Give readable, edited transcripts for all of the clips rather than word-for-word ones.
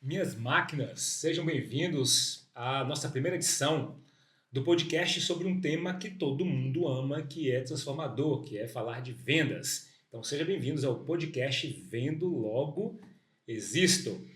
Minhas máquinas, sejam bem-vindos à nossa primeira edição do podcast sobre um tema que todo mundo ama, que é transformador, que é falar de vendas. Então sejam bem-vindos ao podcast Vendo Logo Existo.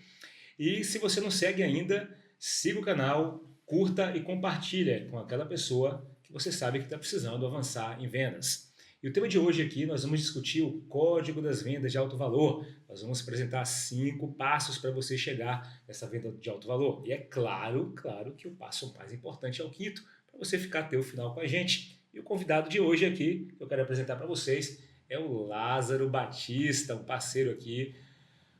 E se você não segue ainda, siga o canal, curta e compartilha com aquela pessoa que você sabe que está precisando avançar em vendas. E o tema de hoje aqui nós vamos discutir o código das vendas de alto valor. Nós vamos apresentar 5 passos para você chegar nessa venda de alto valor. E é claro que o passo mais importante é o quinto, para você ficar até o final com a gente. E o convidado de hoje aqui, que eu quero apresentar para vocês, é o Lázaro Batista, um parceiro aqui,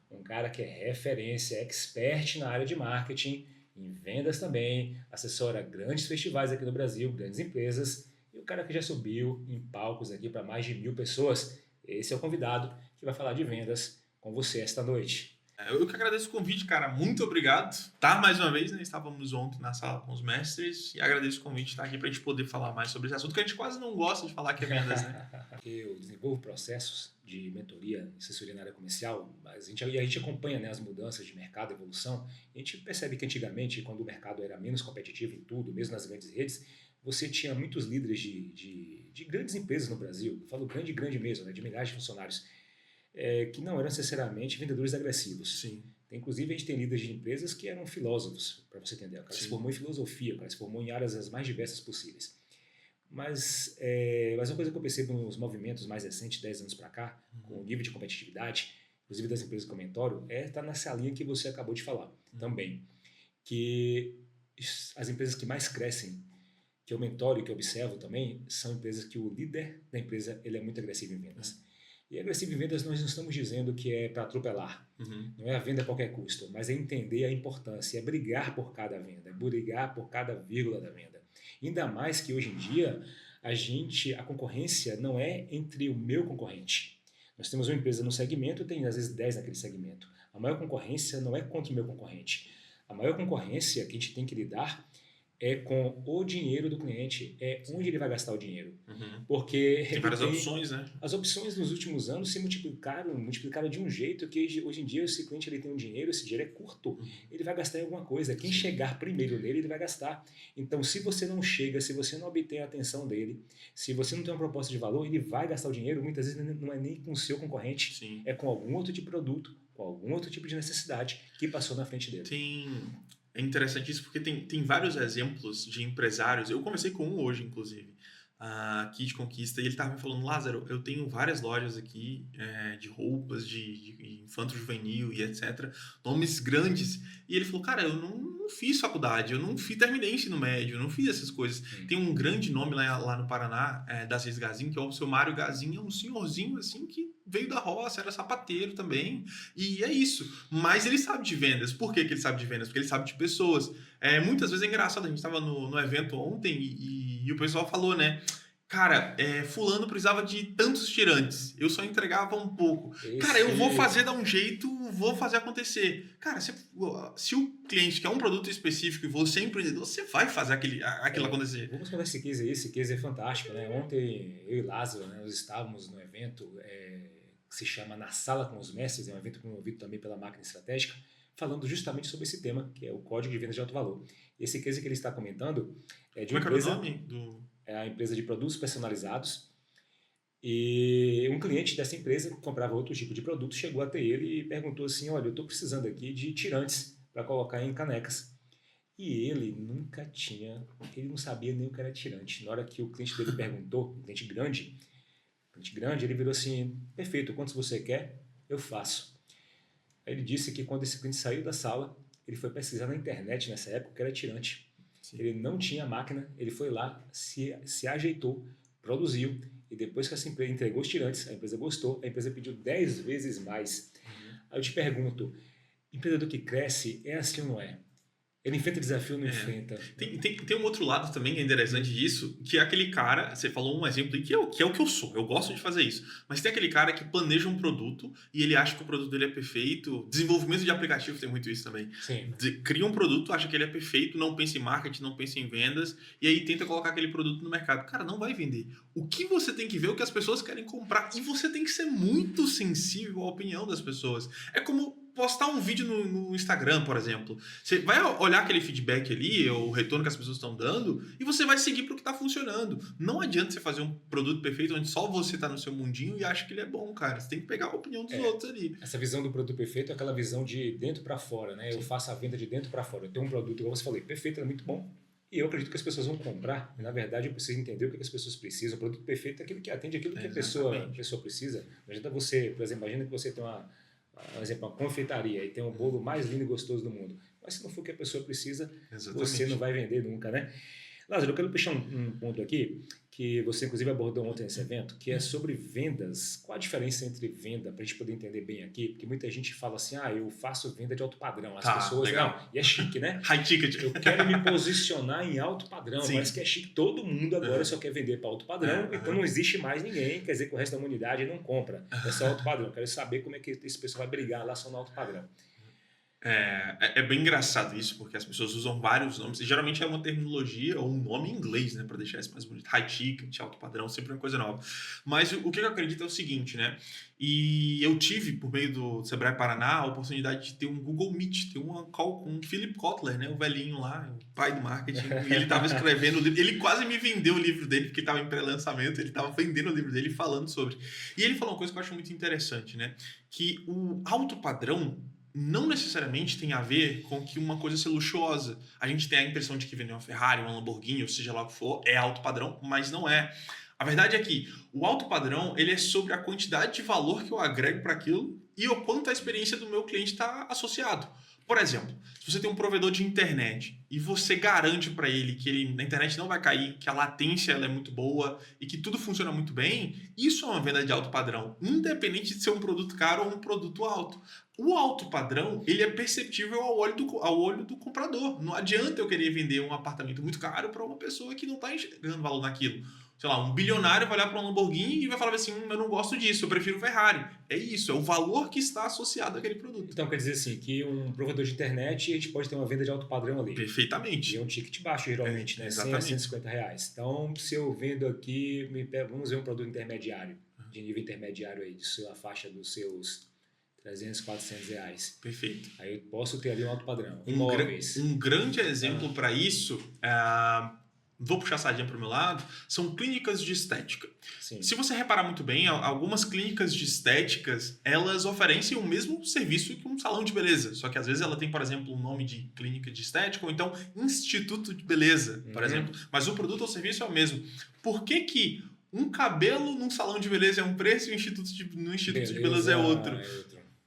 um cara que é referência, expert na área de marketing, em vendas também, assessora grandes festivais aqui no Brasil, grandes empresas, e o cara que já subiu em palcos aqui para mais de 1.000 pessoas. Esse é o convidado que vai falar de vendas com você esta noite. Eu que agradeço o convite, cara. Muito obrigado. Tá, mais uma vez, né? Estávamos ontem na sala com os mestres e agradeço o convite de estar aqui para a gente poder falar mais sobre esse assunto que a gente quase não gosta de falar, que é vendas, né? Eu desenvolvo processos de mentoria, assessoria na área comercial, mas a gente acompanha, né, as mudanças de mercado, a evolução. A gente percebe que antigamente, quando o mercado era menos competitivo em tudo, mesmo nas grandes redes, você tinha muitos líderes de grandes empresas no Brasil, eu falo grande mesmo, né, de milhares de funcionários, que não eram necessariamente vendedores agressivos. Sim. Inclusive, a gente tem líderes de empresas que eram filósofos, para você entender. O cara se formou em filosofia, o cara se formou em áreas as mais diversas possíveis. Mas uma coisa que eu percebo nos movimentos mais recentes, 10 anos para cá, com o nível de competitividade, inclusive das empresas com mentório, tá nessa linha que você acabou de falar também. Que as empresas que mais crescem, que eu mentoro e que eu observo também, são empresas que o líder da empresa ele é muito agressivo em vendas. E agressivo em vendas nós não estamos dizendo que é para atropelar. Não é a venda a qualquer custo, mas é entender a importância, é brigar por cada venda, é brigar por cada vírgula da venda. Ainda mais que hoje em dia a concorrência não é entre o meu concorrente. Nós temos uma empresa no segmento, tem às vezes 10 naquele segmento. A maior concorrência não é contra o meu concorrente. A maior concorrência que a gente tem que lidar é com o dinheiro do cliente, é onde ele vai gastar o dinheiro. Porque tem várias opções, né? As opções nos últimos anos se multiplicaram de um jeito que hoje em dia esse cliente ele tem um dinheiro, esse dinheiro é curto, ele vai gastar em alguma coisa. Quem chegar primeiro nele, ele vai gastar. Então, se você não chega, se você não obtém a atenção dele, se você não tem uma proposta de valor, ele vai gastar o dinheiro, muitas vezes não é nem com o seu concorrente, Sim. É com algum outro tipo de produto, com algum outro tipo de necessidade que passou na frente dele. É interessante isso porque tem vários exemplos de empresários. Eu conversei com um hoje, inclusive, aqui de Conquista, e ele estava me falando: Lázaro, eu tenho várias lojas aqui de roupas, de infanto-juvenil e etc. Nomes grandes. E ele falou: cara, eu não fiz faculdade, eu não terminei ensino médio, eu não fiz essas coisas. Tem um grande nome lá no Paraná, das Reis Gazin, que é o seu Mário Gazin, é um senhorzinho assim que veio da roça, era sapateiro também, e é isso. Mas ele sabe de vendas. Por que ele sabe de vendas? Porque ele sabe de pessoas. Muitas vezes é engraçado, a gente estava no evento ontem e o pessoal falou, né? Cara, fulano precisava de tantos tirantes, eu só entregava um pouco. Cara, eu vou fazer dar um jeito, vou fazer acontecer. Cara, se o cliente quer um produto específico e você é empreendedor, você vai fazer aquilo acontecer. Vamos contar esse case aí, esse case é fantástico, né? Ontem eu e Lázaro, né, nós estávamos no evento que se chama Na Sala com os Mestres, é um evento promovido também pela Máquina Estratégica, falando justamente sobre esse tema, que é o código de vendas de alto valor. Esse case que ele está comentando é de uma empresa... Como é que era o nome? É a empresa de produtos personalizados, e um cliente dessa empresa que comprava outro tipo de produto chegou até ele e perguntou assim: olha, eu estou precisando aqui de tirantes para colocar em canecas. E ele não sabia nem o que era tirante. Na hora que o cliente dele perguntou, um cliente grande, ele virou assim: perfeito, quantos você quer? Eu faço. Aí ele disse que quando esse cliente saiu da sala, ele foi pesquisar na internet nessa época o que era tirante. Sim. Ele não tinha máquina, ele foi lá, se ajeitou, produziu, e depois que essa empresa entregou os tirantes, a empresa gostou, a empresa pediu 10 vezes mais. Aí eu te pergunto, empreendedor que cresce é assim ou não é? Ele enfrenta desafio ou não enfrenta? Tem um outro lado também que é interessante disso, que é aquele cara, você falou um exemplo aí, que é o que eu sou, eu gosto de fazer isso, mas tem aquele cara que planeja um produto e ele acha que o produto dele é perfeito. Desenvolvimento de aplicativo tem muito isso também. Sim. Cria um produto, acha que ele é perfeito, não pensa em marketing, não pensa em vendas, e aí tenta colocar aquele produto no mercado. Cara, não vai vender. O que você tem que ver é o que as pessoas querem comprar, e você tem que ser muito sensível à opinião das pessoas. É como postar um vídeo no Instagram, por exemplo. Você vai olhar aquele feedback ali, o retorno que as pessoas estão dando, e você vai seguir pro que está funcionando. Não adianta você fazer um produto perfeito onde só você está no seu mundinho e acha que ele é bom, cara. Você tem que pegar a opinião dos outros ali. Essa visão do produto perfeito é aquela visão de dentro para fora, né? Eu faço a venda de dentro para fora. Eu tenho um produto, igual você falou, perfeito, é muito bom. E eu acredito que as pessoas vão comprar. E, na verdade, eu preciso entender o que as pessoas precisam. O produto perfeito é aquele que atende aquilo que a pessoa precisa. Não adianta você, por exemplo, imagina que você tem uma confeitaria e tem um bolo mais lindo e gostoso do mundo. Mas se não for o que a pessoa precisa, você não vai vender nunca, né? Lázaro, eu quero puxar um ponto aqui, que você inclusive abordou ontem nesse evento, que é sobre vendas. Qual a diferença entre venda, para a gente poder entender bem aqui? Porque muita gente fala assim, eu faço venda de alto padrão. As pessoas, legal. E é chique, né? High ticket. Eu quero me posicionar em alto padrão, Sim. parece que é chique. Todo mundo agora só quer vender para alto padrão, então não existe mais ninguém, quer dizer que o resto da humanidade não compra, é só alto padrão. Eu quero saber como é que esse pessoal vai brigar lá só no alto padrão. É bem engraçado isso, porque as pessoas usam vários nomes, e geralmente é uma terminologia ou um nome em inglês, né, para deixar isso mais bonito. High ticket, alto padrão, sempre uma coisa nova. Mas o que eu acredito é o seguinte, né? E eu tive, por meio do Sebrae Paraná, a oportunidade de ter um Google Meet, ter uma call com o Philip Kotler, né, o velhinho lá, o pai do marketing, e ele estava escrevendo o livro. Ele quase me vendeu o livro dele, porque estava em pré-lançamento, ele estava vendendo o livro dele falando sobre. E ele falou uma coisa que eu acho muito interessante, né? Que o alto padrão não necessariamente tem a ver com que uma coisa seja luxuosa. A gente tem a impressão de que vender uma Ferrari, uma Lamborghini, ou seja lá o que for, é alto padrão, mas não é. A verdade é que o alto padrão ele é sobre a quantidade de valor que eu agrego para aquilo e o quanto a experiência do meu cliente está associado. Por exemplo, se você tem um provedor de internet e você garante para ele que ele, na internet não vai cair, que a latência ela é muito boa e que tudo funciona muito bem, isso é uma venda de alto padrão, independente de ser um produto caro ou um produto alto. O alto padrão ele é perceptível ao olho do comprador. Não adianta eu querer vender um apartamento muito caro para uma pessoa que não está enxergando valor naquilo. Sei lá, um bilionário vai olhar para um Lamborghini e vai falar assim, eu não gosto disso, eu prefiro Ferrari. É isso, é o valor que está associado àquele produto. Então quer dizer assim, que um provedor de internet, a gente pode ter uma venda de alto padrão ali. Perfeitamente. E é um ticket baixo, geralmente, né? 100 a 150 reais. Então, se eu vendo aqui, vamos ver um produto intermediário, de nível intermediário aí, de sua faixa dos seus 300, 400 reais. Perfeito. Aí eu posso ter ali um alto padrão. Um grande exemplo para isso vou puxar a sardinha para o meu lado, são clínicas de estética. Sim. Se você reparar muito bem, algumas clínicas de estéticas, elas oferecem o mesmo serviço que um salão de beleza, só que às vezes ela tem, por exemplo, um nome de clínica de estética ou então instituto de beleza, por exemplo, mas o produto ou serviço é o mesmo. Por que um cabelo num salão de beleza é um preço e no instituto de beleza é outro?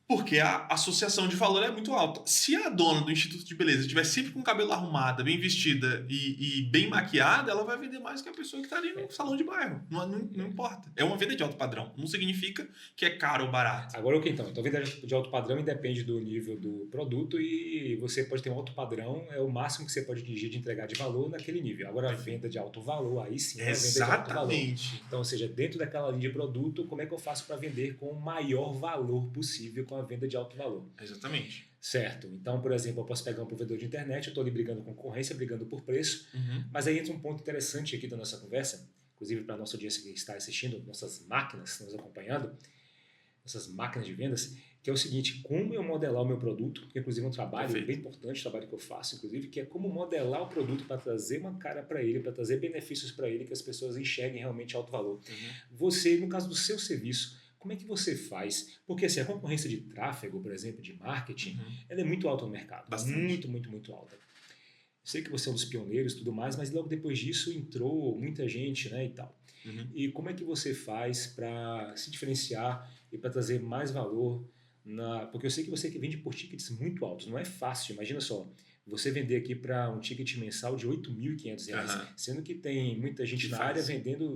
Porque a associação de valor é muito alta. Se a dona do Instituto de Beleza estiver sempre com o cabelo arrumado, bem vestida e bem maquiada, ela vai vender mais que a pessoa que está ali no salão de bairro. Não importa. É uma venda de alto padrão. Não significa que é caro ou barato. Agora, o que então? Então, venda de alto padrão independe do nível do produto e você pode ter um alto padrão, é o máximo que você pode atingir de entregar de valor naquele nível. Agora, a venda de alto valor, aí sim é a venda de alto valor. Então, ou seja, dentro daquela linha de produto, como é que eu faço para vender com o maior valor possível com a venda de alto valor? Exatamente. Certo. Então, por exemplo, eu posso pegar um provedor de internet, eu estou ali brigando com concorrência, brigando por preço, mas aí entra um ponto interessante aqui da nossa conversa, inclusive para a nossa audiência que está assistindo, nossas máquinas nos acompanhando, nossas máquinas de vendas, que é o seguinte, como eu modelar o meu produto, que inclusive é um trabalho bem importante, um trabalho que eu faço, inclusive, que é como modelar o produto para trazer uma cara para ele, para trazer benefícios para ele, que as pessoas enxerguem realmente alto valor. Você, no caso do seu serviço, como é que você faz? Porque assim, a concorrência de tráfego, por exemplo, de marketing, ela é muito alta no mercado. Bastante. Muito alta. Eu sei que você é um dos pioneiros e tudo mais, mas logo depois disso entrou muita gente, né, e tal. E como é que você faz para se diferenciar e para trazer mais valor? Porque eu sei que você vende por tickets muito altos, não é fácil. Imagina só, você vender aqui para um ticket mensal de R$ 8.500, sendo que tem muita gente na área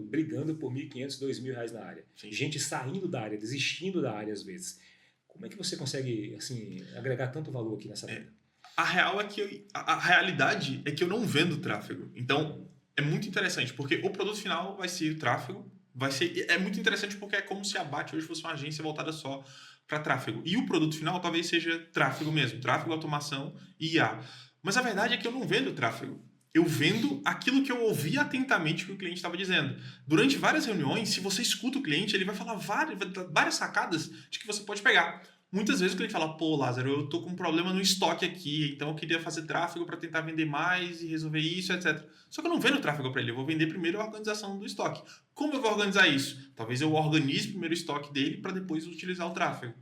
brigando por R$ 1.500, R$ 2.000 na área. Sim. Gente saindo da área, desistindo da área às vezes. Como é que você consegue assim, agregar tanto valor aqui nessa venda? A real é que a realidade é que eu não vendo tráfego. Então, é muito interessante, porque o produto final vai ser o tráfego, é muito interessante porque é como se a BAT hoje fosse uma agência voltada só para tráfego. E o produto final talvez seja tráfego mesmo, tráfego, automação e IA. Mas a verdade é que eu não vendo tráfego. Eu vendo aquilo que eu ouvi atentamente que o cliente estava dizendo. Durante várias reuniões, se você escuta o cliente, ele vai falar várias sacadas de que você pode pegar. Muitas vezes o cliente fala, pô, Lázaro, eu tô com um problema no estoque aqui, então eu queria fazer tráfego para tentar vender mais e resolver isso, etc. Só que eu não vendo tráfego para ele, eu vou vender primeiro a organização do estoque. Como eu vou organizar isso? Talvez eu organize primeiro o estoque dele para depois utilizar o tráfego.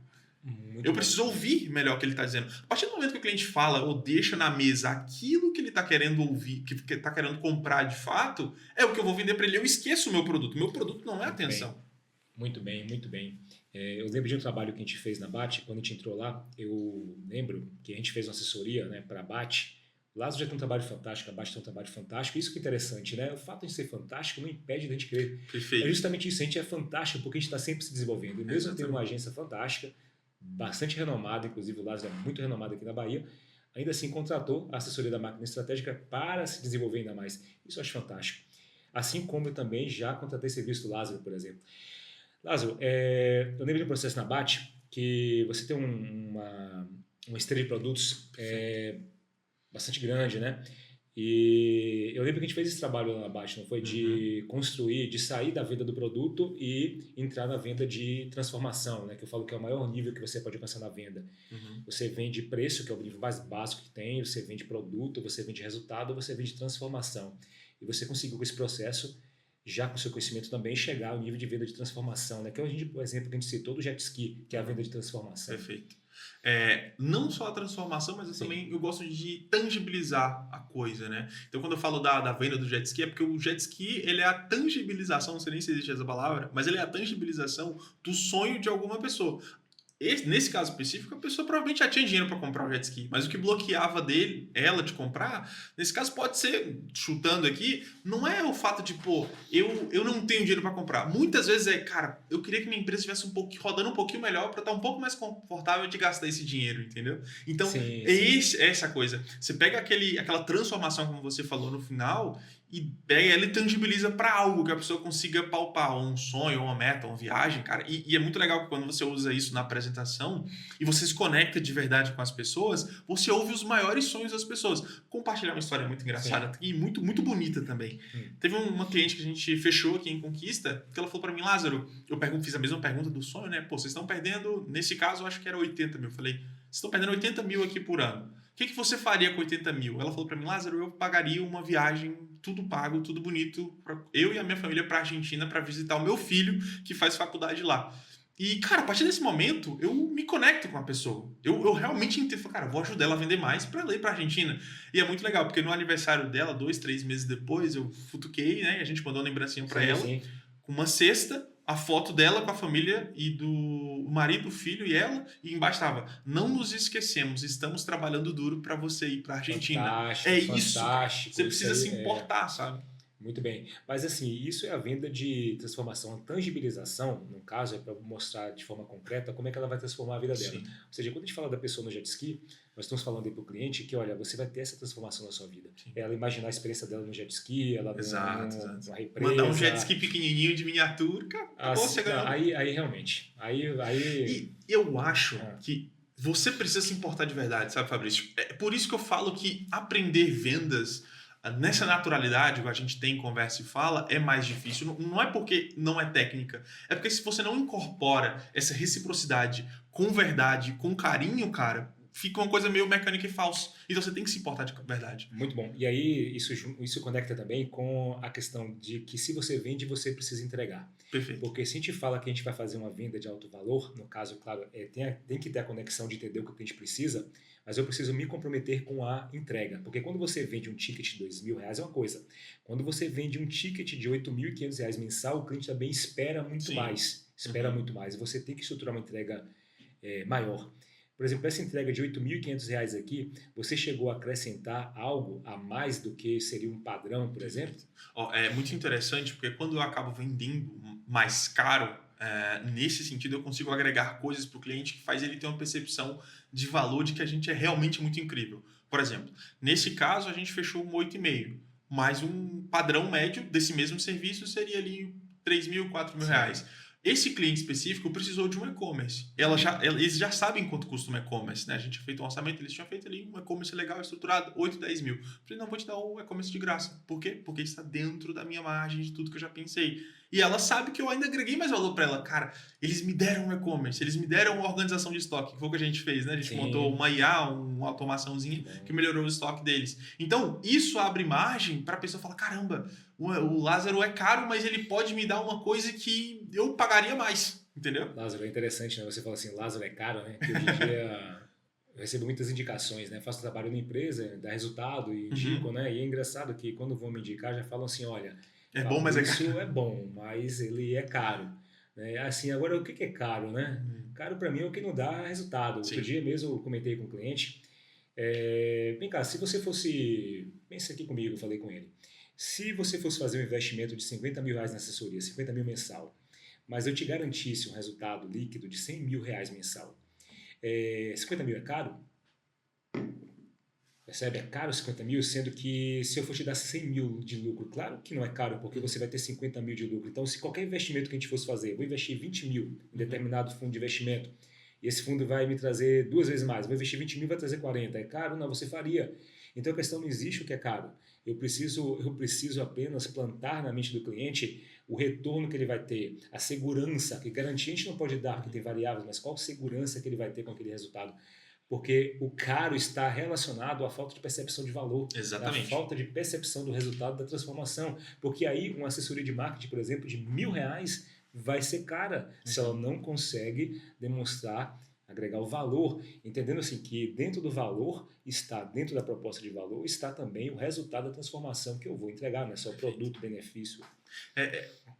Muito Eu bom. preciso ouvir melhor o que ele está dizendo. A partir do momento que o cliente fala ou deixa na mesa aquilo que ele está querendo ouvir, que está querendo comprar de fato, é o que eu vou vender para ele. Eu esqueço o meu produto. Meu produto não é Muito bem. atenção. Muito bem, muito bem. Eu lembro de um trabalho que a gente fez na BAT, quando a gente entrou lá, eu lembro que a gente fez uma assessoria, né, para a BAT. O Lázaro já tem um trabalho fantástico, a BAT tem um trabalho fantástico. Isso que é interessante, né? O fato de ser fantástico não impede de a gente querer. É Perfeito. justamente isso, a gente é fantástico porque a gente está sempre se desenvolvendo. E mesmo tendo uma agência fantástica, bastante renomada, inclusive o Lázaro é muito renomado aqui na Bahia, ainda assim contratou a assessoria da máquina estratégica para se desenvolver ainda mais. Isso eu acho fantástico. Assim como eu também já contratei serviço do Lázaro, por exemplo. Lázaro, eu lembro de um processo na BAT que você tem uma esteira de produtos bastante grande, né? E eu lembro que a gente fez esse trabalho lá na BAT, não foi? De construir, de sair da venda do produto e entrar na venda de transformação, né? Que eu falo que é o maior nível que você pode alcançar na venda. Você vende preço, que é o nível mais básico que tem, você vende produto, você vende resultado, você vende transformação. E você conseguiu com esse processo, já com o seu conhecimento também, chegar ao nível de venda de transformação, né? Que é o exemplo que a gente citou do jet ski, que é a venda de transformação. Perfeito. Não só a transformação, mas também eu gosto de tangibilizar a coisa, né? Então, quando eu falo da venda do jet ski, é porque o jet ski ele é a tangibilização, não sei nem se existe essa palavra, mas ele é a tangibilização do sonho de alguma pessoa. Nesse caso específico, a pessoa provavelmente já tinha dinheiro para comprar o jet ski, mas o que bloqueava ela de comprar, nesse caso pode ser, chutando aqui, não é o fato de, pô, eu não tenho dinheiro para comprar. Muitas vezes cara, eu queria que minha empresa estivesse rodando um pouquinho melhor para estar um pouco mais confortável de gastar esse dinheiro, entendeu? Então, Sim, essa coisa. Você pega aquela transformação, como você falou no final, e pega ela e tangibiliza para algo que a pessoa consiga palpar, um sonho, uma meta, uma viagem, cara. E é muito legal que quando você usa isso na apresentação e você se conecta de verdade com as pessoas, você ouve os maiores sonhos das pessoas. Compartilhar uma história muito engraçada e muito, muito bonita também. Teve uma cliente que a gente fechou aqui em Conquista, que ela falou para mim, Lázaro, fiz a mesma pergunta do sonho, né? Pô, vocês estão perdendo, nesse caso, eu acho que era 80 mil. Eu falei, vocês estão perdendo 80 mil aqui por ano. O que você faria com 80 mil? Ela falou para mim, Lázaro, eu pagaria uma viagem, tudo pago, tudo bonito, eu e a minha família para a Argentina para visitar o meu filho que faz faculdade lá. E, cara, a partir desse momento, eu me conecto com a pessoa. Eu realmente entendo, cara, vou ajudar ela a vender mais para ela ir para a Argentina. E é muito legal, porque no aniversário dela, 2, 3 meses depois, eu futuquei, né? A gente mandou uma lembrancinha para ela, com uma cesta, a foto dela com a família e do marido, o filho e ela, e embaixo estava, não nos esquecemos, estamos trabalhando duro para você ir para a Argentina. Fantástico, isso, fantástico. você precisa se importar, sabe? Muito bem. Mas assim, isso é a venda de transformação. A tangibilização, no caso, é para mostrar de forma concreta como é que ela vai transformar a vida dela. Ou seja, quando a gente fala da pessoa no jet ski, nós estamos falando aí para o cliente que, olha, você vai ter essa transformação na sua vida. É ela imaginar a experiência dela no jet ski, ela numa represa. Mandar um jet ski pequenininho de miniatura, acabou chegando. Aí realmente. E eu acho que você precisa se importar de verdade, sabe, Fabrício? É por isso que eu falo que aprender vendas nessa naturalidade que a gente tem, conversa e fala, é mais difícil. Não é porque não é técnica, é porque se você não incorpora essa reciprocidade com verdade, com carinho, cara, fica uma coisa meio mecânica e falsa. Então você tem que se importar de verdade. Muito bom. E aí isso conecta também com a questão de que se você vende, você precisa entregar. Perfeito. Porque se a gente fala que a gente vai fazer uma venda de alto valor, no caso, claro, tem que ter a conexão de entender o que o cliente precisa, mas eu preciso me comprometer com a entrega. Porque quando você vende um ticket de R$2.000 é uma coisa. Quando você vende um ticket de R$8.500 mensal, o cliente também espera muito mais. Espera muito mais. E você tem que estruturar uma entrega maior. Por exemplo, essa entrega de R$8.500 aqui, você chegou a acrescentar algo a mais do que seria um padrão, por exemplo? É muito interessante, porque quando eu acabo vendendo mais caro, nesse sentido eu consigo agregar coisas para o cliente que faz ele ter uma percepção de valor de que a gente é realmente muito incrível. Por exemplo, nesse caso a gente fechou um 8,5, mas um padrão médio desse mesmo serviço seria ali R$3.000, R$4.000. Esse cliente específico precisou de um e-commerce. Eles já sabem quanto custa um e-commerce, né? A gente tinha feito um orçamento, eles tinham feito ali um e-commerce legal, estruturado, 8, 10 mil. Eu falei, não, vou te dar o e-commerce de graça. Por quê? Porque está dentro da minha margem de tudo que eu já pensei. E ela sabe que eu ainda agreguei mais valor para ela. Cara, eles me deram um e-commerce, eles me deram uma organização de estoque, que foi o que a gente fez, né? A gente montou uma IA, uma automaçãozinha que melhorou o estoque deles. Então, isso abre margem para a pessoa falar, caramba, o Lázaro é caro, mas ele pode me dar uma coisa que eu pagaria mais, entendeu? Lázaro, é interessante, né? Você fala assim, Lázaro é caro, né? Que hoje em dia eu recebo muitas indicações, né? Faço trabalho na empresa, dá resultado e indico, né? E é engraçado que quando vão me indicar já falam assim, olha, é bom, mas isso é bom, mas ele é caro. Né? Assim, agora o que é caro, né? Caro para mim é o que não dá resultado. Outro dia mesmo eu comentei com um cliente, vem cá, se você fosse, pensa aqui comigo, eu falei com ele, se você fosse fazer um investimento de 50 mil reais na assessoria, 50 mil mensal, mas eu te garantisse um resultado líquido de 100 mil reais mensal, 50 mil é caro? Percebe? É caro 50 mil, sendo que se eu for te dar 100 mil de lucro, claro que não é caro, porque você vai ter 50 mil de lucro. Então, se qualquer investimento que a gente fosse fazer, eu vou investir 20 mil em determinado fundo de investimento, e esse fundo vai me trazer 2 vezes mais, eu vou investir 20 mil, vai trazer 40. É caro? Não, você faria. Então, a questão não existe o que é caro. Eu preciso apenas plantar na mente do cliente o retorno que ele vai ter, a segurança, que garantia a gente não pode dar, porque tem variáveis, mas qual segurança que ele vai ter com aquele resultado? Porque o caro está relacionado à falta de percepção de valor, exatamente, à falta de percepção do resultado da transformação. Porque aí uma assessoria de marketing, por exemplo, de R$ 1.000 vai ser cara se ela não consegue demonstrar, agregar o valor, entendendo assim que dentro do valor está, dentro da proposta de valor, está também o resultado da transformação que eu vou entregar, não é só o produto, benefício.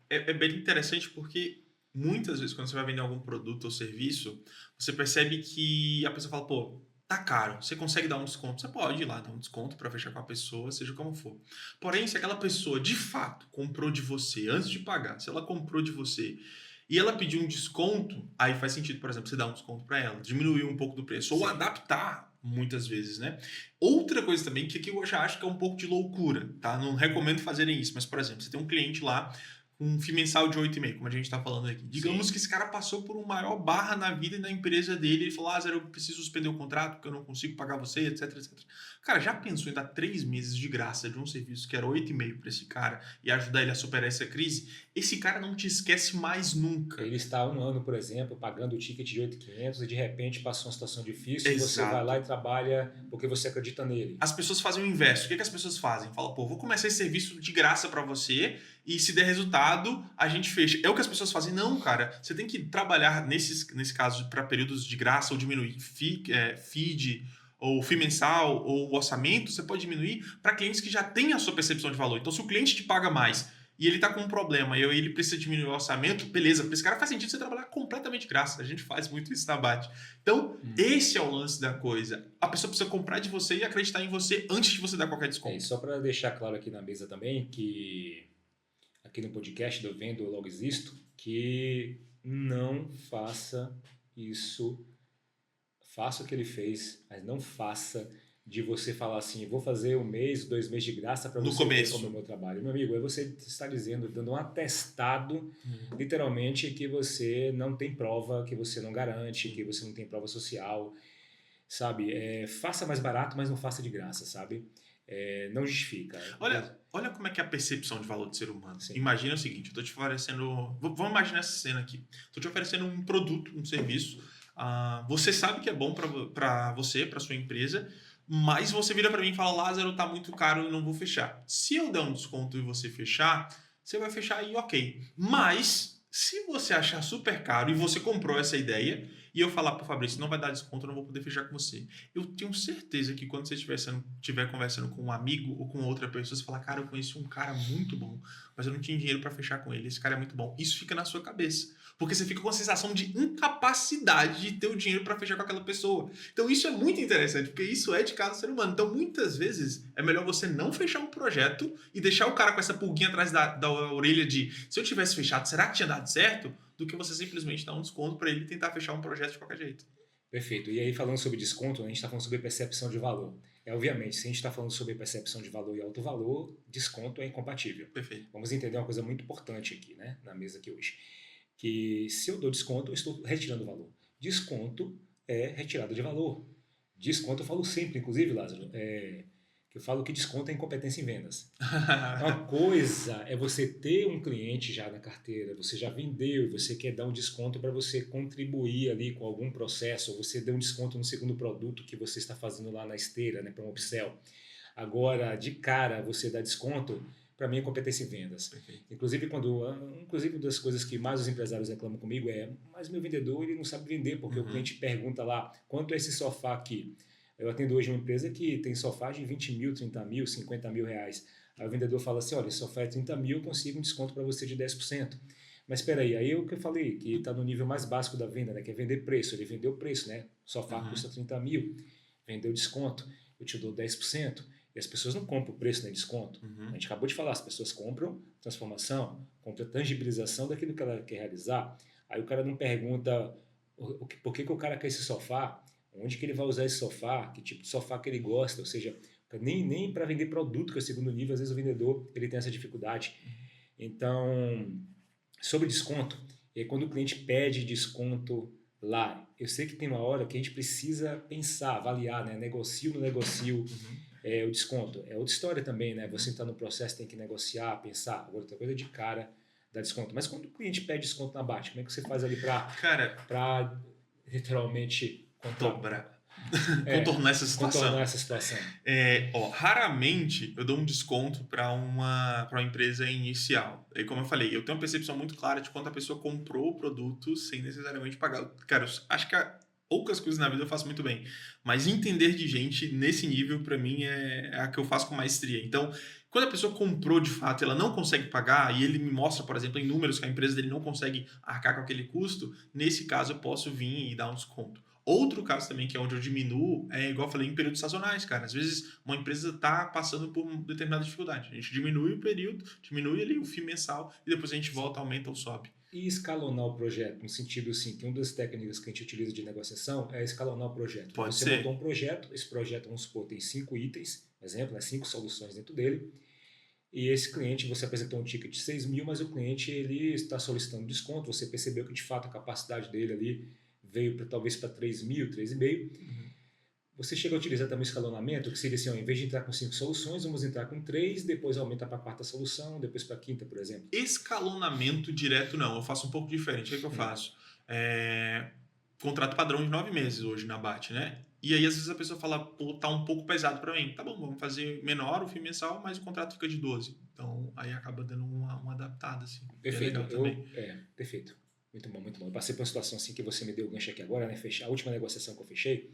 É bem interessante porque muitas vezes quando você vai vender algum produto ou serviço, você percebe que a pessoa fala, pô, tá caro, você consegue dar um desconto? Você pode ir lá dar um desconto para fechar com a pessoa, seja como for. Porém, se aquela pessoa de fato comprou de você antes de pagar, se ela comprou de você e ela pediu um desconto, aí faz sentido, por exemplo, você dar um desconto para ela, diminuir um pouco do preço ou adaptar muitas vezes, né? Outra coisa também que aqui eu já acho que é um pouco de loucura, tá? Não recomendo fazerem isso, mas por exemplo, você tem um cliente lá um FII mensal de 8,5, como a gente está falando aqui. Digamos que esse cara passou por uma maior barra na vida e na empresa dele. Ele falou, Lázaro, eu preciso suspender o contrato porque eu não consigo pagar você, etc, etc. Cara, já pensou em dar 3 meses de graça de um serviço que era 8,5 para esse cara e ajudar ele a superar essa crise? Esse cara não te esquece mais nunca. Ele está há um ano, por exemplo, pagando o ticket de 8.500 e de repente passou uma situação difícil e você vai lá e trabalha porque você acredita nele. As pessoas fazem o inverso. O que as pessoas fazem? Falam, pô, vou começar esse serviço de graça para você e se der resultado, a gente fecha. É o que as pessoas fazem? Não, cara. Você tem que trabalhar, nesse caso, para períodos de graça ou diminuir feed ou FII mensal ou orçamento, você pode diminuir para clientes que já têm a sua percepção de valor. Então, se o cliente te paga mais e ele está com um problema e ele precisa diminuir o orçamento, beleza, para esse cara faz sentido você trabalhar completamente de graça. A gente faz muito isso na BAT. Então, esse é o lance da coisa. A pessoa precisa comprar de você e acreditar em você antes de você dar qualquer desconto. Só para deixar claro aqui na mesa também, que aqui no podcast do Vendo Logo Existo, que não faça isso, faça o que ele fez, mas não faça de você falar assim, vou fazer 1 mês, 2 meses de graça para você ver como é o meu trabalho. Meu amigo, é você estar dizendo, dando um atestado, literalmente, que você não tem prova, que você não garante, que você não tem prova social, sabe? Faça mais barato, mas não faça de graça, sabe? Não justifica. Olha como é que é a percepção de valor do ser humano. Sim. Imagina o seguinte, eu estou te oferecendo... Vamos imaginar essa cena aqui. Estou te oferecendo um produto, um serviço. Você sabe que é bom para você, para sua empresa, mas você vira para mim e fala, Lázaro, tá muito caro, eu não vou fechar. Se eu der um desconto e você fechar, você vai fechar aí, ok. Mas, se você achar super caro e você comprou essa ideia, e eu falar pro Fabrício, não vai dar desconto, eu não vou poder fechar com você. Eu tenho certeza que quando você estiver conversando com um amigo ou com outra pessoa, você falar, cara, eu conheci um cara muito bom, mas eu não tinha dinheiro para fechar com ele, esse cara é muito bom. Isso fica na sua cabeça. Porque você fica com a sensação de incapacidade de ter o dinheiro para fechar com aquela pessoa. Então isso é muito interessante, porque isso é de cada ser humano. Então muitas vezes é melhor você não fechar um projeto e deixar o cara com essa pulguinha atrás da orelha de se eu tivesse fechado, será que tinha dado certo? Do que você simplesmente dar um desconto para ele tentar fechar um projeto de qualquer jeito. Perfeito. E aí falando sobre desconto, a gente está falando sobre percepção de valor. Obviamente, se a gente está falando sobre percepção de valor e alto valor, desconto é incompatível. Perfeito. Vamos entender uma coisa muito importante aqui, né, na mesa aqui hoje. que se eu dou desconto, eu estou retirando valor. Desconto é retirada de valor. Desconto eu falo sempre, inclusive, Lázaro, que eu falo que desconto é incompetência em vendas. Uma coisa é você ter um cliente já na carteira, você já vendeu e você quer dar um desconto para você contribuir ali com algum processo, ou você deu um desconto no segundo produto que você está fazendo lá na esteira, né, para um upsell. Agora, de cara, você dá desconto, para mim é competência em vendas. Perfeito. Inclusive, uma das coisas que mais os empresários reclamam comigo é, mas meu vendedor ele não sabe vender, porque o cliente pergunta lá, quanto é esse sofá aqui? Eu atendo hoje uma empresa que tem sofá de 20 mil, 30 mil, 50 mil reais. Aí o vendedor fala assim, olha, esse sofá é 30 mil, eu consigo um desconto para você de 10%. Mas espera aí é o que eu falei, que está no nível mais básico da venda, né, que é vender preço. Ele vendeu o preço, né? O sofá custa 30 mil, vendeu desconto, eu te dou 10%. E as pessoas não compram o preço nem desconto. A gente acabou de falar, as pessoas compram transformação, compram tangibilização daquilo que ela quer realizar. Aí o cara não pergunta por que o cara quer esse sofá, onde que ele vai usar esse sofá, que tipo de sofá que ele gosta, ou seja, nem para vender produto, que é o segundo nível, às vezes o vendedor ele tem essa dificuldade. Então, sobre desconto, quando o cliente pede desconto lá, eu sei que tem uma hora que a gente precisa pensar, avaliar, né? Negocio, não negocio o desconto. É outra história também, né? Você está no processo, tem que negociar, pensar. Agora, outra coisa de cara dar desconto. Mas quando o cliente pede desconto na BAT, como é que você faz ali Cara, para literalmente contornar essa situação. contornar essa situação? Raramente eu dou um desconto para uma empresa inicial. E como eu falei, eu tenho uma percepção muito clara de quanto a pessoa comprou o produto sem necessariamente pagar. Cara, eu acho que poucas coisas na vida eu faço muito bem, mas entender de gente nesse nível, para mim, é a que eu faço com maestria. Então, quando a pessoa comprou de fato, ela não consegue pagar e ele me mostra, por exemplo, em números que a empresa dele não consegue arcar com aquele custo, nesse caso eu posso vir e dar um desconto. Outro caso também, que é onde eu diminuo, é igual eu falei, em períodos sazonais, cara. Às vezes uma empresa está passando por uma determinada dificuldade. A gente diminui o período, diminui ali o FII mensal e depois a gente volta, aumenta ou sobe. E escalonar o projeto, no sentido assim, que uma das técnicas que a gente utiliza de negociação é escalonar o projeto. Pode Você ser. montou um projeto, esse projeto, vamos supor, tem 5 itens, exemplo, né, 5 soluções dentro dele, e esse cliente, você apresentou um ticket de 6 mil, mas o cliente ele está solicitando desconto, você percebeu que de fato a capacidade dele ali veio talvez para 3 mil, 3,5. Você chega a utilizar também o escalonamento, que seria assim, ó, em vez de entrar com 5 soluções, vamos entrar com 3, depois aumenta para a quarta solução, depois para a quinta, por exemplo. Escalonamento direto não, eu faço um pouco diferente. O que eu faço? Contrato padrão de 9 meses hoje na BAT, né? E aí às vezes a pessoa fala, pô, tá um pouco pesado para mim. Tá bom, vamos fazer menor o FII mensal, mas o contrato fica de 12. Então aí acaba dando uma adaptada, assim. Perfeito. É legal também. Perfeito. Muito bom, muito bom. Eu passei por uma situação assim que você me deu o gancho aqui agora, né? A última negociação que eu fechei,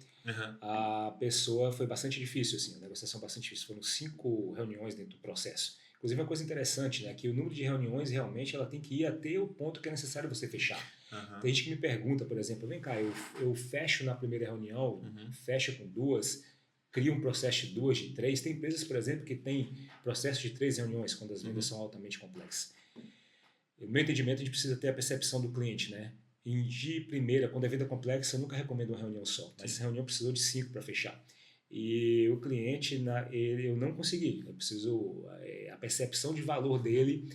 a pessoa foi bastante difícil, assim, a negociação bastante difícil. Foram 5 reuniões dentro do processo. Inclusive, uma coisa interessante, né? Que o número de reuniões realmente ela tem que ir até o ponto que é necessário você fechar. Tem gente que me pergunta, por exemplo, vem cá, eu fecho na primeira reunião, fecho com 2, crio um processo de 2, de 3. Tem empresas, por exemplo, que tem processo de 3 reuniões quando as vendas são altamente complexas. No meu entendimento, a gente precisa ter a percepção do cliente, né? E de primeira, quando é venda complexa, eu nunca recomendo uma reunião só, mas essa reunião precisou de 5 para fechar. E o cliente, eu não consegui. Eu preciso, a percepção de valor dele,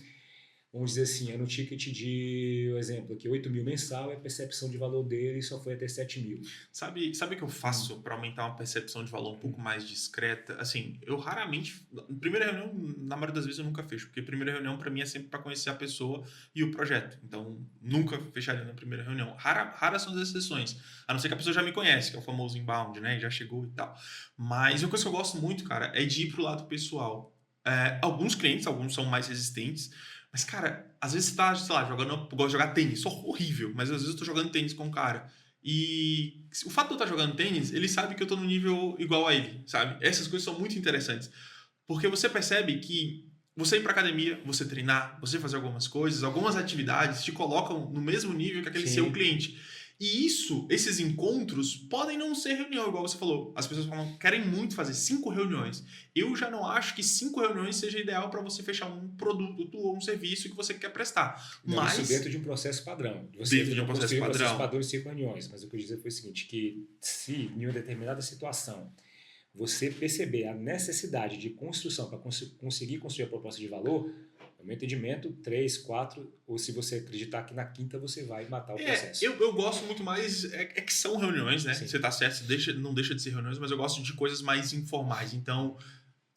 vamos dizer assim, é no ticket de, por exemplo, aqui 8 mil mensal, a percepção de valor dele só foi até 7 mil. Sabe o que eu faço para aumentar uma percepção de valor um pouco mais discreta? Assim, eu raramente. Primeira reunião, na maioria das vezes, eu nunca fecho, porque primeira reunião para mim é sempre para conhecer a pessoa e o projeto. Então, nunca fecharia na primeira reunião. Raras são as exceções. A não ser que a pessoa já me conhece, que é o famoso inbound, né? Já chegou e tal. Mas uma coisa que eu gosto muito, cara, é de ir pro lado pessoal. Alguns clientes, alguns são mais resistentes. Mas, cara, às vezes você tá, sei lá, jogando. Eu gosto de jogar tênis, sou horrível, mas às vezes eu tô jogando tênis com um cara. E o fato de eu estar jogando tênis, ele sabe que eu tô no nível igual a ele, sabe? Essas coisas são muito interessantes. Porque você percebe que você ir pra academia, você treinar, você fazer algumas coisas, algumas atividades te colocam no mesmo nível que aquele seu cliente. E esses encontros podem não ser reunião, igual você falou. As pessoas falam, querem muito fazer 5 reuniões. Eu já não acho que 5 reuniões seja ideal para você fechar um produto ou um serviço que você quer prestar. Não, mas isso dentro de um processo padrão. Você dentro de um processo padrão de 5 reuniões. Mas o que eu dizer foi o seguinte, que se em uma determinada situação você perceber a necessidade de construção para conseguir construir a proposta de valor, No meu entendimento, 3, 4, ou se você acreditar que na quinta você vai matar o processo. Eu gosto muito mais. É que são reuniões, né? Sim. Você tá certo, não deixa de ser reuniões, mas eu gosto de coisas mais informais. Então,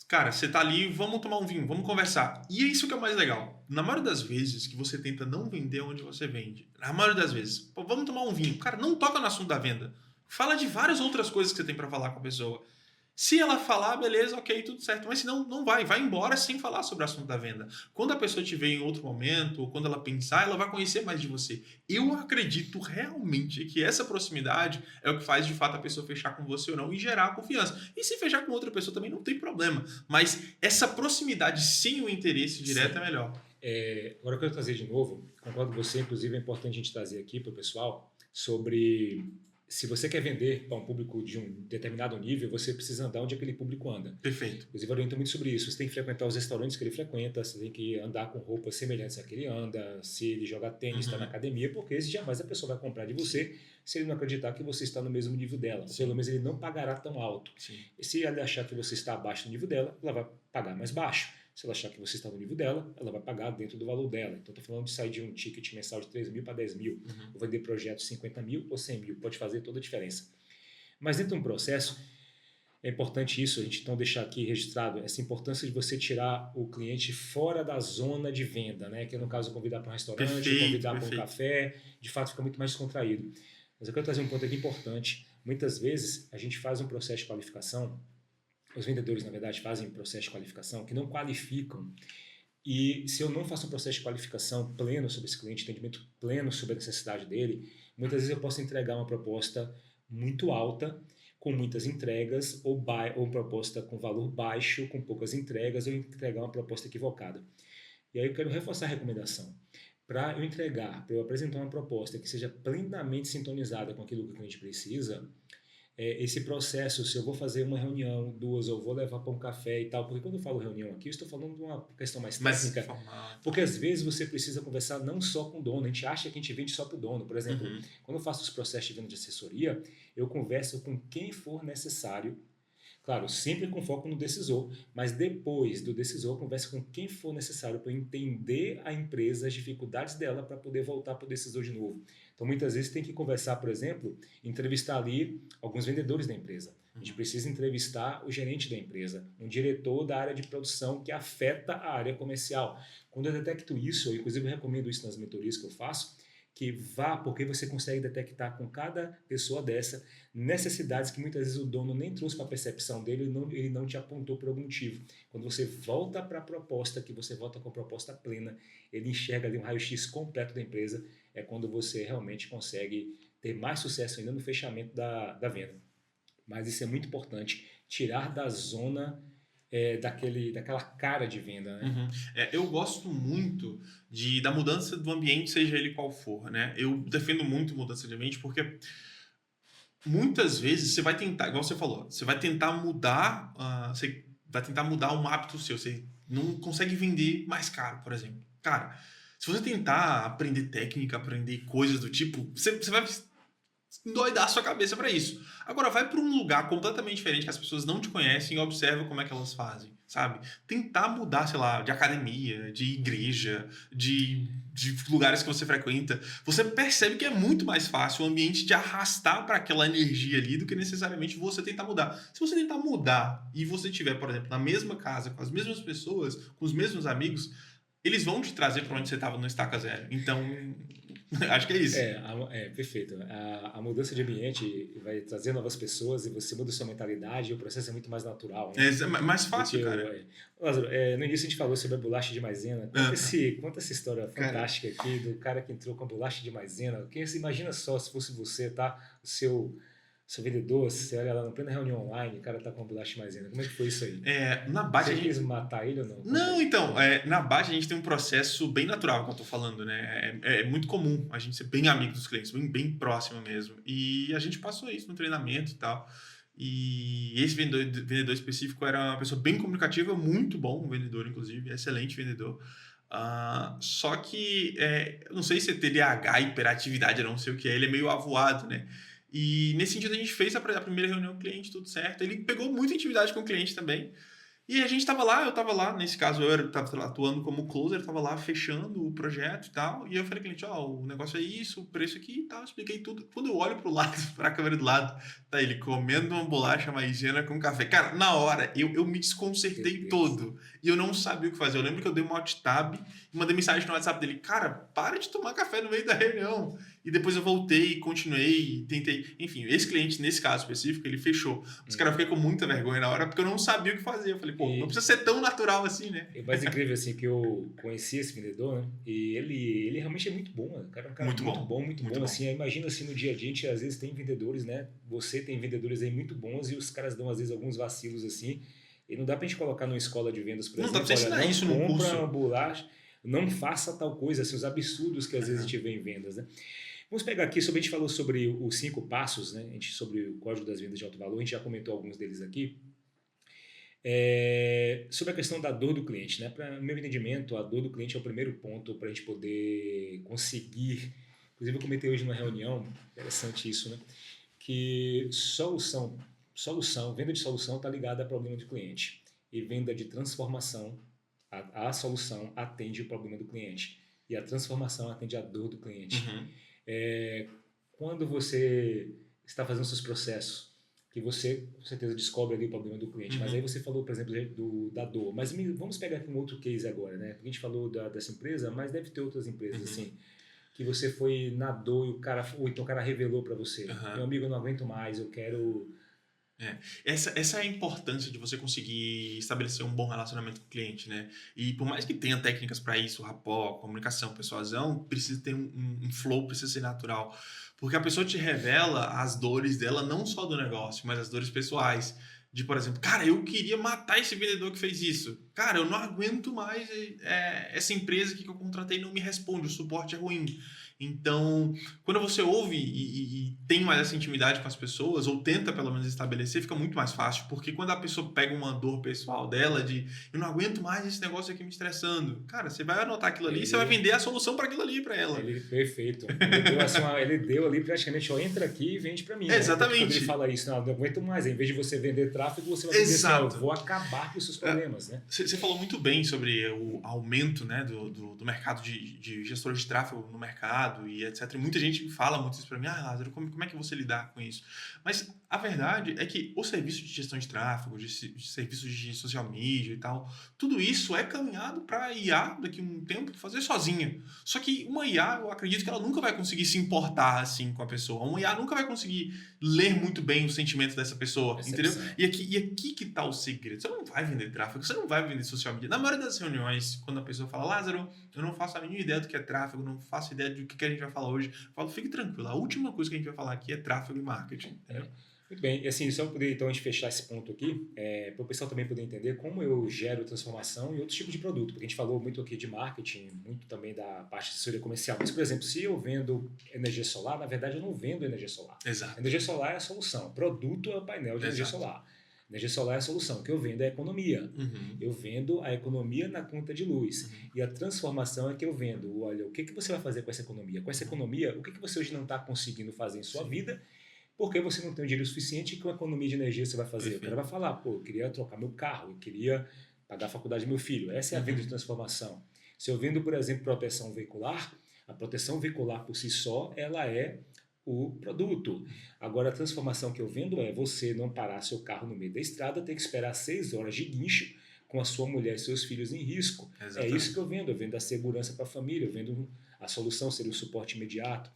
cara, você tá ali, vamos tomar um vinho, vamos conversar. E é isso que é o mais legal. Na maioria das vezes que você tenta não vender onde você vende, na maioria das vezes, pô, vamos tomar um vinho. Cara, não toca no assunto da venda. Fala de várias outras coisas que você tem para falar com a pessoa. Se ela falar, beleza, ok, tudo certo. Mas se não, não vai. Vai embora sem falar sobre o assunto da venda. Quando a pessoa te ver em outro momento, ou quando ela pensar, ela vai conhecer mais de você. Eu acredito realmente que essa proximidade é o que faz de fato a pessoa fechar com você ou não e gerar confiança. E se fechar com outra pessoa também não tem problema. Mas essa proximidade sem o interesse direto é melhor. Agora eu quero trazer de novo, concordo com você, inclusive é importante a gente trazer aqui para o pessoal sobre se você quer vender para um público de um determinado nível, você precisa andar onde aquele público anda. Perfeito. Inclusive, eu oriento muito sobre isso. Você tem que frequentar os restaurantes que ele frequenta, você tem que andar com roupas semelhantes à que ele anda, se ele joga tênis, está na academia, porque jamais a pessoa vai comprar de você se ele não acreditar que você está no mesmo nível dela. Ou pelo menos ele não pagará tão alto. Sim. E se ele achar que você está abaixo do nível dela, ela vai pagar mais baixo. Se ela achar que você está no nível dela, ela vai pagar dentro do valor dela. Então, estou falando de sair de um ticket mensal de 3 mil para 10 mil, ou vender projetos de 50 mil ou 100 mil. Pode fazer toda a diferença. Mas dentro de um processo, é importante isso, a gente então deixar aqui registrado, essa importância de você tirar o cliente fora da zona de venda, né? Que é no caso convidar para um restaurante, convidar para um café, de fato fica muito mais descontraído. Mas eu quero trazer um ponto aqui importante. Muitas vezes a gente faz um processo de qualificação, os vendedores na verdade fazem um processo de qualificação que não qualificam. E se eu não faço um processo de qualificação pleno sobre esse cliente, entendimento pleno sobre a necessidade dele, muitas vezes eu posso entregar uma proposta muito alta, com muitas entregas, ou proposta com valor baixo, com poucas entregas, ou entregar uma proposta equivocada. E aí eu quero reforçar a recomendação. Para eu entregar, para eu apresentar uma proposta que seja plenamente sintonizada com aquilo que o cliente precisa, esse processo, se eu vou fazer uma reunião, 2, ou vou levar para um café e tal, porque quando eu falo reunião aqui, eu estou falando de uma questão mais técnica, porque às vezes você precisa conversar não só com o dono, a gente acha que a gente vende só para o dono. Por exemplo, quando eu faço os processos de venda de assessoria, eu converso com quem for necessário, claro, sempre com foco no decisor, mas depois do decisor, conversa com quem for necessário para entender a empresa, as dificuldades dela, para poder voltar para o decisor de novo. Então, muitas vezes tem que conversar, por exemplo, entrevistar ali alguns vendedores da empresa. A gente precisa entrevistar o gerente da empresa, um diretor da área de produção que afeta a área comercial. Quando eu detecto isso, eu inclusive recomendo isso nas mentorias que eu faço, que vá, porque você consegue detectar com cada pessoa dessa necessidades que muitas vezes o dono nem trouxe para a percepção dele, ele não te apontou por algum motivo. Quando você volta para a proposta, que você volta com a proposta plena, ele enxerga ali um raio-x completo da empresa, é quando você realmente consegue ter mais sucesso ainda no fechamento da venda. Mas isso é muito importante, tirar da zona daquela cara de venda, né? Eu gosto muito da mudança do ambiente, seja ele qual for, né? Eu defendo muito mudança de ambiente porque muitas vezes você vai tentar, igual você falou, você vai tentar mudar, você vai tentar mudar um hábito seu, você não consegue vender mais caro, por exemplo. Cara, se você tentar aprender técnica, aprender coisas do tipo, você vai endoidar a sua cabeça para isso. Agora, vai para um lugar completamente diferente que as pessoas não te conhecem e observa como é que elas fazem, sabe? Tentar mudar, sei lá, de academia, de igreja, de lugares que você frequenta. Você percebe que é muito mais fácil o ambiente te arrastar para aquela energia ali do que necessariamente você tentar mudar. Se você tentar mudar e você estiver, por exemplo, na mesma casa, com as mesmas pessoas, com os mesmos amigos, eles vão te trazer para onde você estava no estaca zero. Então, acho que é isso. Perfeito. A mudança de ambiente vai trazer novas pessoas e você muda sua mentalidade e o processo é muito mais natural. Né? É mais fácil, cara. Lázaro, no início a gente falou sobre a bolacha de maisena. Conta essa história fantástica aqui do cara que entrou com a bolacha de maisena. Imagina só se fosse você, tá? O seu vendedor, você olha lá na plena reunião online, o cara tá com a bolacha de maisena. Como é que foi isso aí? Na base você quis matar ele ou não? Não, então, na base a gente tem um processo bem natural, que eu tô falando, né? É muito comum a gente ser bem amigo dos clientes, bem próximo mesmo. E a gente passou isso no treinamento e tal. E esse vendedor específico era uma pessoa bem comunicativa, muito bom vendedor, inclusive, excelente vendedor. Só que, eu não sei se é TDAH, hiperatividade, eu não sei o que é, ele é meio avoado, né? E nesse sentido a gente fez a primeira reunião com o cliente, tudo certo. Ele pegou muita intimidade com o cliente também. E a gente eu tava lá, nesse caso tava atuando como closer, tava lá fechando o projeto e tal. E eu falei, cliente, ó, o negócio é isso, o preço aqui e tal, expliquei tudo. Quando eu olho pro lado, pra câmera do lado, tá ele comendo uma bolacha maisena com café. Cara, na hora, eu me Meu desconcertei Deus. todo. E eu não sabia o que fazer. Eu lembro que eu dei um alt tab e mandei mensagem no WhatsApp dele, cara, para de tomar café no meio da reunião. E depois eu voltei, continuei, tentei. Enfim, esse cliente, nesse caso específico, ele fechou. Mas, cara, eu fiquei com muita vergonha na hora, porque eu não sabia o que fazer. Eu falei, pô, não E precisa ser tão natural assim, né? é mais incrível assim que eu conheci esse vendedor, né? E ele realmente é muito bom, né? O cara é um cara muito Muito bom bom. assim. Imagina assim no dia a dia, a gente às vezes tem vendedores, né? Você tem vendedores aí muito bons e os caras dão às vezes alguns vacilos assim. E não dá pra gente colocar numa escola de vendas, por Não dá pra exemplo, você olha, ensinar não isso num compra uma curso. bolacha, não faça tal coisa, assim, os absurdos que às vezes a Aham. gente vê em vendas, né? Vamos pegar aqui, sobre a gente falou sobre os 5 passos, né? A gente, sobre o código das vendas de alto valor, a gente já comentou alguns deles aqui. Sobre a questão da dor do cliente, né? Para o meu entendimento, a dor do cliente é o primeiro ponto para a gente poder conseguir. Inclusive, eu comentei hoje numa reunião, interessante isso, né? Que venda de solução está ligada a problema do cliente. E venda de transformação, a solução atende o problema do cliente. E a transformação atende a dor do cliente. Uhum. É, Quando você está fazendo seus processos, que você com certeza descobre ali o problema do cliente, mas aí Uhum. você falou, por exemplo, da dor. Mas vamos pegar aqui um outro case agora, né? A gente falou dessa empresa, mas deve ter outras empresas Uhum. assim, que você foi na dor e o cara, ou então o cara revelou para você, meu Aham. amigo, eu não aguento mais, eu quero. É. Essa é a importância de você conseguir estabelecer um bom relacionamento com o cliente, né? E por mais que tenha técnicas para isso, rapport, comunicação, persuasão, precisa ter um flow, precisa ser natural. Porque a pessoa te revela as dores dela, não só do negócio, mas as dores pessoais. De, por exemplo, cara, eu queria matar esse vendedor que fez isso. Cara, eu não aguento mais essa empresa que eu contratei não me responde, o suporte é ruim. Então, quando você ouve e tem mais essa intimidade com as pessoas, ou tenta pelo menos estabelecer, fica muito mais fácil, porque quando a pessoa pega uma dor pessoal dela de eu não aguento mais esse negócio aqui me estressando, cara, você vai anotar aquilo ali e você vai Ele, vender a solução para aquilo ali para ela. ele perfeito. Ele deu, assim, ele deu ali praticamente, ó, entra aqui e vende para mim, É, né? Porque quando ele exatamente. fala isso, não, não aguento mais, em vez de você vender tráfego, você vai vender assim, ó, eu Exato. vou acabar com os seus problemas, né? Você falou muito bem sobre o aumento, né, do mercado de gestores de tráfego no mercado e etc. E muita gente fala muito isso para mim, Lázaro, como é que você lidar com isso? Mas a verdade é que o serviço de gestão de tráfego, de serviços de social media e tal, tudo isso é caminhado para a IA daqui a um tempo fazer sozinha. Só que uma IA, eu acredito que ela nunca vai conseguir se importar assim com a pessoa. Uma IA nunca vai conseguir ler muito bem o sentimento dessa pessoa, entendeu? Percepção. E aqui que tá o segredo. Você não vai vender tráfego, você não vai vender social media. Na maioria das reuniões, quando a pessoa fala, Lázaro, eu não faço a mínima ideia do que é tráfego, não faço ideia do que a gente vai falar hoje, eu falo, fique tranquilo, a última coisa que a gente vai falar aqui é tráfego e marketing, entendeu? Muito bem, e assim, só para poder então a gente fechar esse ponto aqui, para o pessoal também poder entender como eu gero transformação em outros tipos de produto, porque a gente falou muito aqui de marketing, muito também da parte de assessoria comercial, mas por exemplo, se eu vendo energia solar, na verdade eu não vendo energia solar. Exato. Energia solar é a solução, o produto é o painel de energia Exato. solar. Energia solar é a solução, o que eu vendo é a economia. Uhum. Eu vendo a economia na conta de luz. Uhum. E a transformação é que eu vendo. Olha, o que você vai fazer com essa economia? Com essa economia, o que você hoje não está conseguindo fazer em sua Sim. vida porque você não tem o dinheiro suficiente e com a economia de energia você vai fazer? Perfeito. O cara vai falar, pô, eu queria trocar meu carro, eu queria pagar a faculdade do meu filho. Essa é a venda de transformação. Se eu vendo, por exemplo, proteção veicular, a proteção veicular por si só, ela é o produto. Agora, a transformação que eu vendo é você não parar seu carro no meio da estrada, ter que esperar 6 horas de guincho com a sua mulher e seus filhos em risco. É Exatamente. isso que eu vendo a segurança para a família, eu vendo a solução, seria o suporte imediato.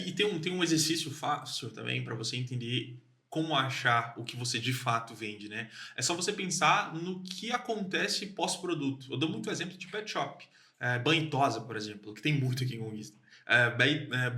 E tem um exercício fácil também para você entender como achar o que você de fato vende, né? É só você pensar no que acontece pós-produto. Eu dou muito exemplo de pet shop. Banho e tosa, por exemplo, que tem muito aqui em Conquista.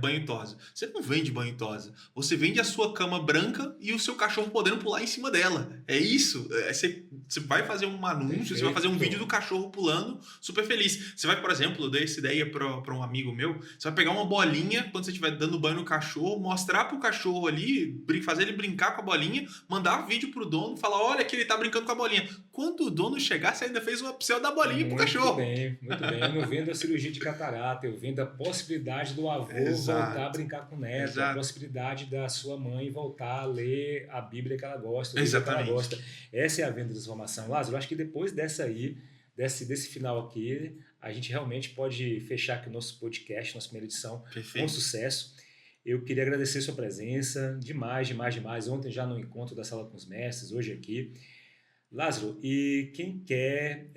Banho e tosa. Você não vende banho e tosa. Você vende a sua cama branca e o seu cachorro podendo pular em cima dela. É isso. Você vai fazer um anúncio, você vai fazer um vídeo do cachorro pulando super feliz. Você vai, por exemplo, eu dei essa ideia para um amigo meu, você vai pegar uma bolinha quando você estiver dando banho no cachorro, mostrar pro cachorro ali, fazer ele brincar com a bolinha, mandar vídeo pro dono, falar, olha que ele tá brincando com a bolinha. Quando o dono chegar, você ainda fez uma upsell da bolinha pro cachorro. Muito bem, muito bem. Eu não vendo a cirurgia de catarata, eu vendo a possibilidade possibilidade do avô Exato. voltar a brincar com o neto, a Exato. possibilidade da sua mãe voltar a ler a Bíblia que ela gosta, o livro que ela Exatamente. gosta. Essa é a venda de transformação. Lázaro, eu acho que depois dessa aí, desse final aqui, a gente realmente pode fechar aqui o nosso podcast, nossa primeira edição, com Perfeito. sucesso. Eu queria agradecer sua presença, demais, demais, demais. Ontem já no encontro da Sala com os Mestres, hoje aqui. Lázaro, e quem quer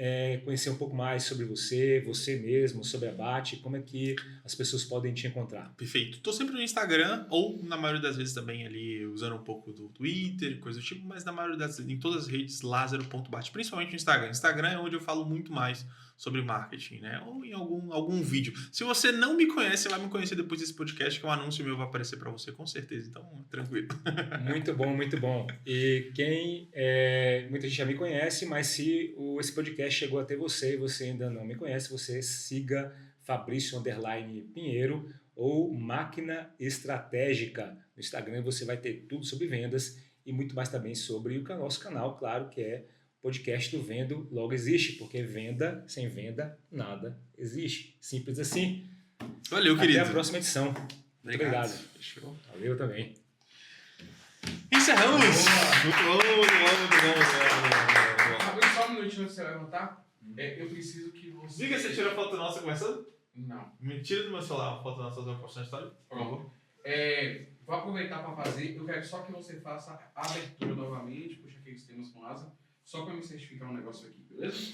conhecer um pouco mais sobre você mesmo, sobre a BAT, como é que as pessoas podem te encontrar? Perfeito. Tô sempre no Instagram, ou na maioria das vezes também ali usando um pouco do Twitter, coisa do tipo, mas na maioria das vezes, em todas as redes, Lázaro.bat, principalmente no Instagram. Instagram é onde eu falo muito mais sobre marketing, né? Ou em algum vídeo. Se você não me conhece, você vai me conhecer depois desse podcast, que um anúncio meu vai aparecer para você, com certeza. Então, tranquilo. Muito bom, muito bom. E muita gente já me conhece, mas se esse podcast chegou até você e você ainda não me conhece, você siga Fabrício_Pinheiro ou Máquina Estratégica no Instagram. Você vai ter tudo sobre vendas e muito mais também sobre o nosso canal, claro, que é o podcast do Vendo Logo Existe, porque venda, sem venda, nada existe. Simples assim. Valeu, Até querido. a próxima edição. Muito obrigado. Fechou. Valeu também. Encerramos! Boa. Muito bom. Fabrício, só um minutinho antes de você levantar. Eu preciso que você. Diga, você tirou foto nossa começando? Não. Me tira do meu celular uma foto nossa da próxima história. Por favor. Vou aproveitar para fazer. Eu quero só que você faça a abertura novamente. Puxa aqui os temas com asa. Só para me certificar um negócio aqui, beleza?